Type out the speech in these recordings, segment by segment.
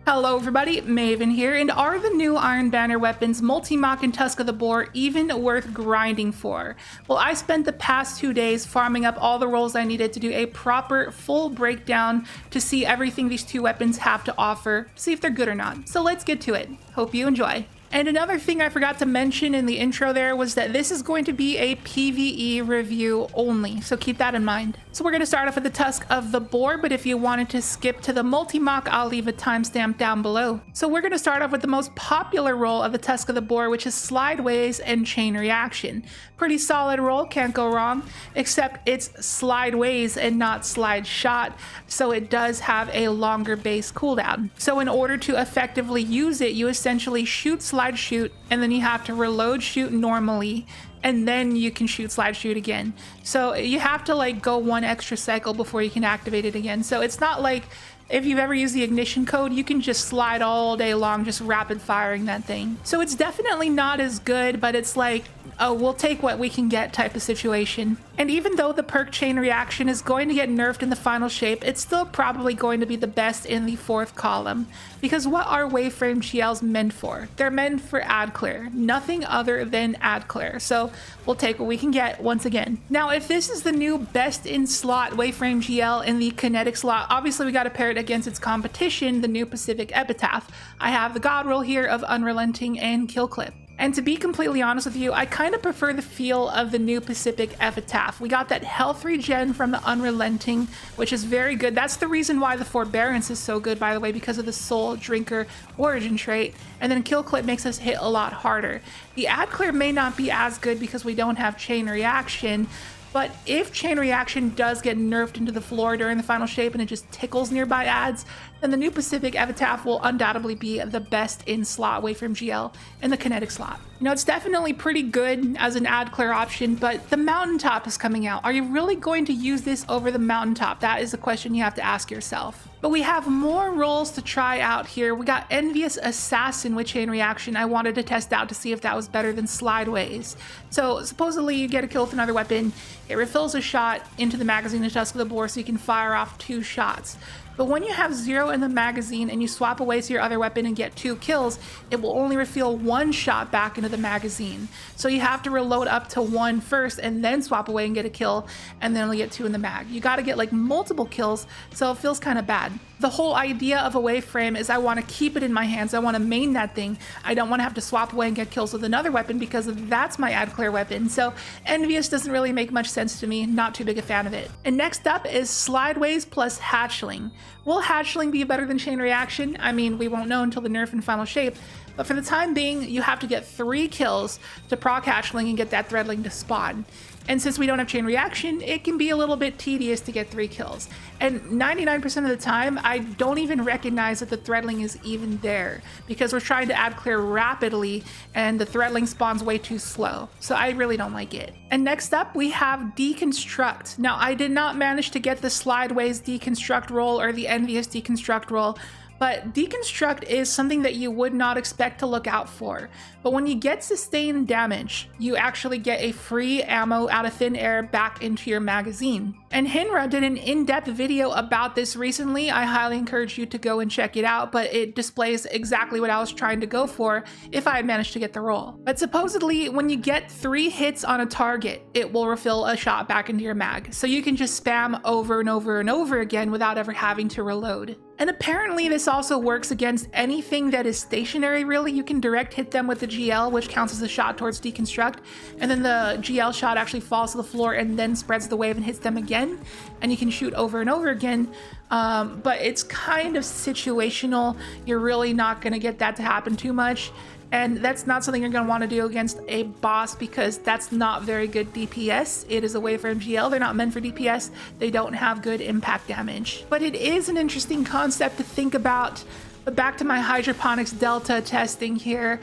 Hello everybody, Maven here, and are the new Iron Banner weapons Multimach and Tusk of the Boar even worth grinding for? Well, I spent the past 2 days farming up all the rolls I needed to do a proper full breakdown to see everything these two weapons have to offer, see if they're good or not. So let's get to it. Hope you enjoy. And another thing I forgot to mention in the intro there was that this is going to be a PvE review only, so keep that in mind. So we're going to start off with the Tusk of the Boar, but if you wanted to skip to the Multimach, I'll leave a timestamp down below. So we're going to start off with the most popular roll of the Tusk of the Boar, which is Slideways and Chain Reaction. Pretty solid roll, can't go wrong, except it's Slideways and not Slide Shot, so it does have a longer base cooldown. So in order to effectively use it, you essentially shoot slide shoot, and then you have to reload shoot normally, and then you can shoot slide shoot again. So you have to like go one extra cycle before you can activate it again. So it's not like if you've ever used the ignition code, you can just slide all day long, just rapid firing that thing. So it's definitely not as good, but it's like, oh, we'll take what we can get type of situation. And even though the perk Chain Reaction is going to get nerfed in the final shape, it's still probably going to be the best in the fourth column. Because what are Waveframe GLs meant for? They're meant for ad clear, nothing other than ad clear. So we'll take what we can get once again. Now, if this is the new best in slot Waveframe GL in the kinetic slot, obviously we got to pair it against its competition, the new Pacific Epitaph. I have the God roll here of Unrelenting and Kill Clip. And to be completely honest with you, I kind of prefer the feel of the new Pacific Epitaph. We got that health regen from the Unrelenting, which is very good. That's the reason why the Forbearance is so good, by the way, because of the Soul Drinker origin trait. And then Kill Clip makes us hit a lot harder. The Ad Clear may not be as good because we don't have Chain Reaction, but if Chain Reaction does get nerfed into the floor during the final shape and it just tickles nearby ads, then the new Pacific Epitaph will undoubtedly be the best in slot Waveframe GL in the kinetic slot. You know, it's definitely pretty good as an ad clear option, but the Mountaintop is coming out. Are you really going to use this over the Mountaintop? That is a question you have to ask yourself. But we have more rolls to try out here. We got Envious Assassin with Chain Reaction. I wanted to test out to see if that was better than Slideways. So supposedly you get a kill with another weapon. It refills a shot into the magazine of Tusk of the Boar so you can fire off 2 shots. But when you have 0 in the magazine and you swap away to your other weapon and get 2 kills, it will only refill 1 shot back into the magazine. So you have to reload up to 1 first and then swap away and get a kill, and then only get 2 in the mag. You gotta get like multiple kills, so it feels kind of bad. The whole idea of a Waveframe is I want to keep it in my hands. I want to main that thing. I don't want to have to swap away and get kills with another weapon because that's my ad clear weapon. So Envious doesn't really make much sense to me. Not too big a fan of it. And next up is Slideways plus Hatchling. Will Hatchling be better than Chain Reaction? I mean, we won't know until the nerf and final shape. But for the time being, you have to get 3 kills to proc Hatchling and get that Threadling to spawn. And since we don't have Chain Reaction, it can be a little bit tedious to get 3 kills. And 99% of the time, I don't even recognize that the Threadling is even there because we're trying to ad clear rapidly and the Threadling spawns way too slow. So I really don't like it. And next up, we have Deconstruct. Now, I did not manage to get the Slideways Deconstruct roll or the Envious Deconstruct roll, but Deconstruct is something that you would not expect to look out for. But when you get sustained damage, you actually get a free ammo out of thin air back into your magazine. And Hinra did an in-depth video about this recently. I highly encourage you to go and check it out, but it displays exactly what I was trying to go for if I had managed to get the roll. But supposedly, when you get 3 hits on a target, it will refill a shot back into your mag. So you can just spam over and over and over again without ever having to reload. And apparently this also works against anything that is stationary, really. You can direct hit them with the GL, which counts as a shot towards Deconstruct, and then the GL shot actually falls to the floor and then spreads the wave and hits them again, and you can shoot over and over again. But it's kind of situational. You're really not going to get that to happen too much. And that's not something you're going to want to do against a boss because that's not very good DPS. It is a Waveframe GL. They're not meant for DPS. They don't have good impact damage. But it is an interesting concept to think about. But back to my Hydroponics Delta testing here.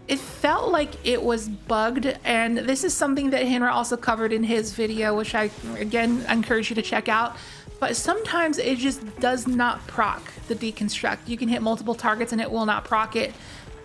It felt like it was bugged, and this is something that Hinra also covered in his video, which I, again, encourage you to check out. But sometimes it just does not proc the Deconstruct. You can hit multiple targets and it will not proc it.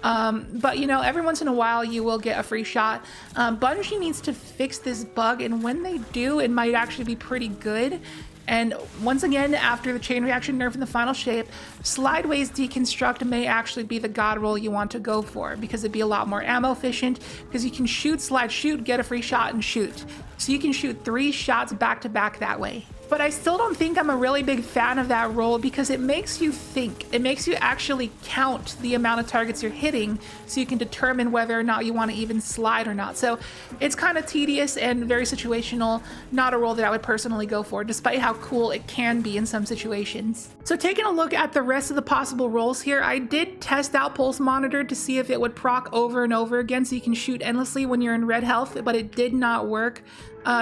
But you know, every once in a while you will get a free shot. Bungie needs to fix this bug, and when they do, it might actually be pretty good. And once again, after the chain reaction nerf in the final shape, Slideways Deconstruct may actually be the god roll you want to go for, because it'd be a lot more ammo efficient, because you can shoot, slide, shoot, get a free shot, and shoot. So you can shoot 3 shots back to back that way. But I still don't think I'm a really big fan of that roll, because it makes you think. It makes you actually count the amount of targets you're hitting so you can determine whether or not you want to even slide or not. So it's kind of tedious and very situational, not a roll that I would personally go for, despite how cool it can be in some situations. So taking a look at the rest of the possible rolls here, I did test out Pulse Monitor to see if it would proc over and over again so you can shoot endlessly when you're in red health, but it did not work.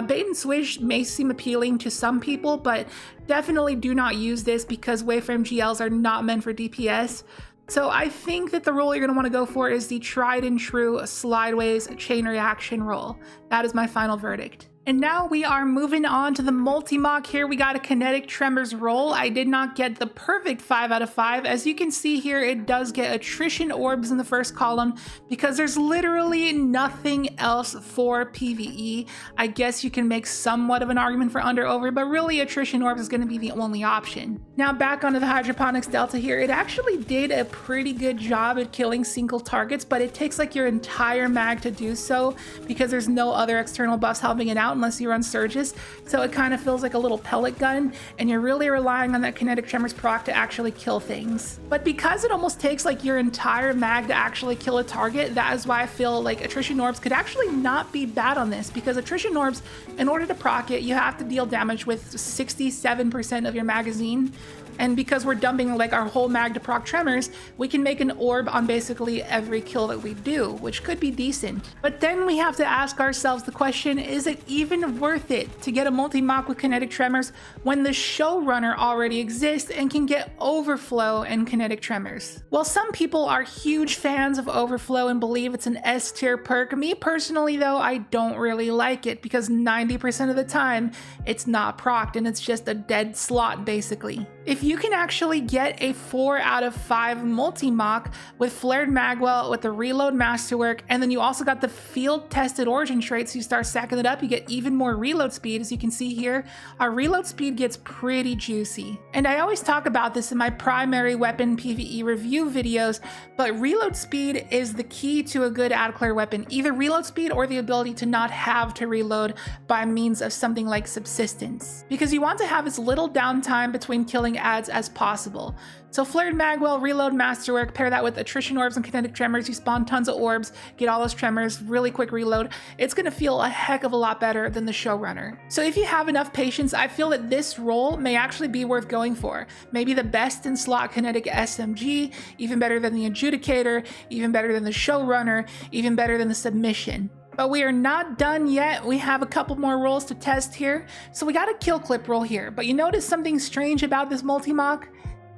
Bait and switch may seem appealing to some people, but definitely do not use this because Waveframe GLs are not meant for DPS. So I think that the roll you're going to want to go for is the tried and true Slideways chain reaction roll. That is my final verdict. And now we are moving on to the Multimach. Here we got a kinetic tremors roll. I did not get the perfect 5 out of 5. As you can see here, it does get attrition orbs in the first column because there's literally nothing else for PvE. I guess you can make somewhat of an argument for under over, but really attrition orbs is going to be the only option. Now back onto the Hydroponics Delta here. It actually did a pretty good job at killing single targets, but it takes like your entire mag to do so because there's no other external buffs helping it out unless you run surges, so it kind of feels like a little pellet gun, and you're really relying on that kinetic tremors proc to actually kill things. But because it almost takes like your entire mag to actually kill a target, that is why I feel like attrition orbs could actually not be bad on this, because attrition orbs, in order to proc it, you have to deal damage with 67% of your magazine. And because we're dumping like our whole mag to proc tremors, we can make an orb on basically every kill that we do, which could be decent. But then we have to ask ourselves the question, is it even worth it to get a Multimach with kinetic tremors when the showrunner already exists and can get overflow and kinetic tremors? Well, some people are huge fans of overflow and believe it's an S tier perk. Me personally though, I don't really like it because 90% of the time it's not procced and it's just a dead slot basically. If you can actually get a 4 out of 5 Multimach with Flared Magwell with the Reload Masterwork, and then you also got the field tested origin trait, so you start stacking it up, you get even more reload speed. As you can see here, our reload speed gets pretty juicy. And I always talk about this in my primary weapon PvE review videos, but reload speed is the key to a good AdClear weapon, either reload speed or the ability to not have to reload by means of something like subsistence, because you want to have as little downtime between killing adds as possible. So Flared Magwell, Reload Masterwork, pair that with attrition orbs and kinetic tremors, you spawn tons of orbs, get all those tremors, really quick reload. It's gonna feel a heck of a lot better than the showrunner. So if you have enough patience, I feel that this roll may actually be worth going for. Maybe the best in slot kinetic SMG, even better than the Adjudicator, even better than the showrunner, even better than the submission. But we are not done yet. We have a couple more rolls to test here. So we got a kill clip roll here, but you notice something strange about this Multimach?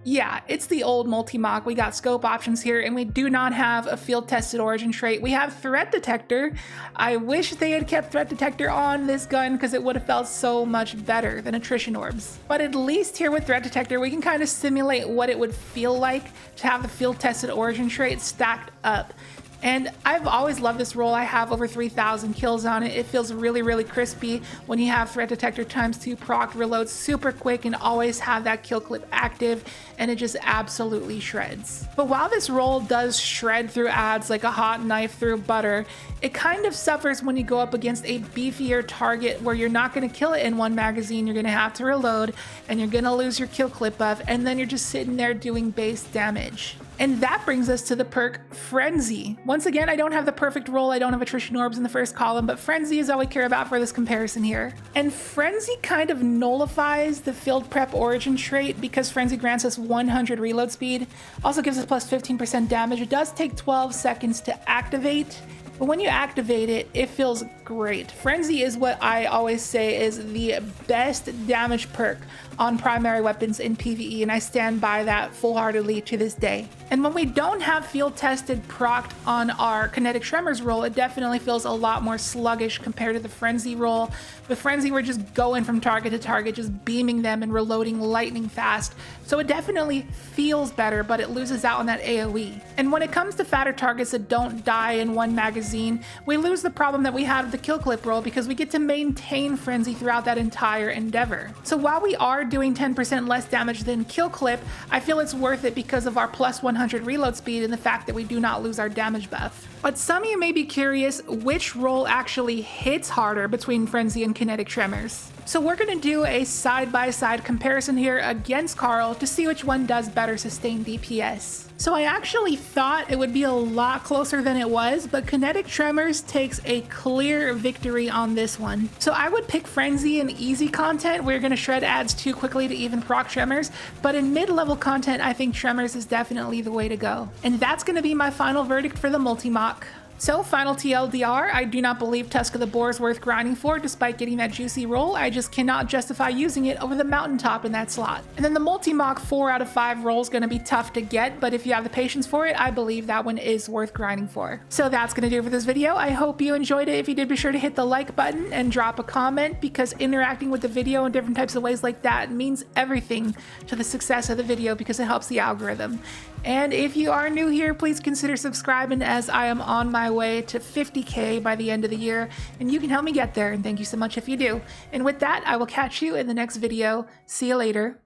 Yeah, it's the old Multimach. We got scope options here, and we do not have a field tested origin trait. We have threat detector. I wish they had kept threat detector on this gun because it would have felt so much better than attrition orbs. But at least here with threat detector, we can kind of simulate what it would feel like to have the field tested origin trait stacked up. And I've always loved this roll. I have over 3,000 kills on it. It feels really, really crispy when you have threat detector ×2 proc, reload super quick, and always have that kill clip active, and it just absolutely shreds. But while this roll does shred through ads like a hot knife through butter, it kind of suffers when you go up against a beefier target where you're not going to kill it in one magazine. You're going to have to reload, and you're going to lose your kill clip buff, and then you're just sitting there doing base damage. And that brings us to the perk Frenzy. Once again, I don't have the perfect roll. I don't have attrition orbs in the first column, but Frenzy is all we care about for this comparison here. And Frenzy kind of nullifies the field prep origin trait because Frenzy grants us 100 reload speed. Also gives us plus 15% damage. It does take 12 seconds to activate, but when you activate it, it feels great. Frenzy is what I always say is the best damage perk on primary weapons in PvE, and I stand by that full-heartedly to this day. And when we don't have field tested procced on our kinetic tremors roll, it definitely feels a lot more sluggish compared to the Frenzy roll. With Frenzy, we're just going from target to target, just beaming them and reloading lightning fast. So it definitely feels better, but it loses out on that AoE. And when it comes to fatter targets that don't die in one magazine, Zine, we lose the problem that we had with the kill clip roll because we get to maintain Frenzy throughout that entire endeavor. So while we are doing 10% less damage than kill clip, I feel it's worth it because of our plus 100 reload speed and the fact that we do not lose our damage buff. But some of you may be curious which roll actually hits harder between Frenzy and Kinetic Tremors. So we're going to do a side-by-side comparison here against Carl to see which one does better sustained DPS. So I actually thought it would be a lot closer than it was, but Kinetic Tremors takes a clear victory on this one. So I would pick Frenzy in easy content where you're going to shred adds too quickly to even proc Tremors, but in mid-level content I think Tremors is definitely the way to go. And that's going to be my final verdict for the Multimach. So final TLDR, I do not believe Tusk of the Boar is worth grinding for despite getting that juicy roll. I just cannot justify using it over the mountaintop in that slot. And then the Multimach 4 out of 5 roll is going to be tough to get, but if you have the patience for it, I believe that one is worth grinding for. So that's going to do it for this video. I hope you enjoyed it. If you did, be sure to hit the like button and drop a comment because interacting with the video in different types of ways like that means everything to the success of the video because it helps the algorithm. And if you are new here, please consider subscribing as I am on my way to 50K by the end of the year, and you can help me get there, and thank you so much if you do. And with that, I will catch you in the next video. See you later.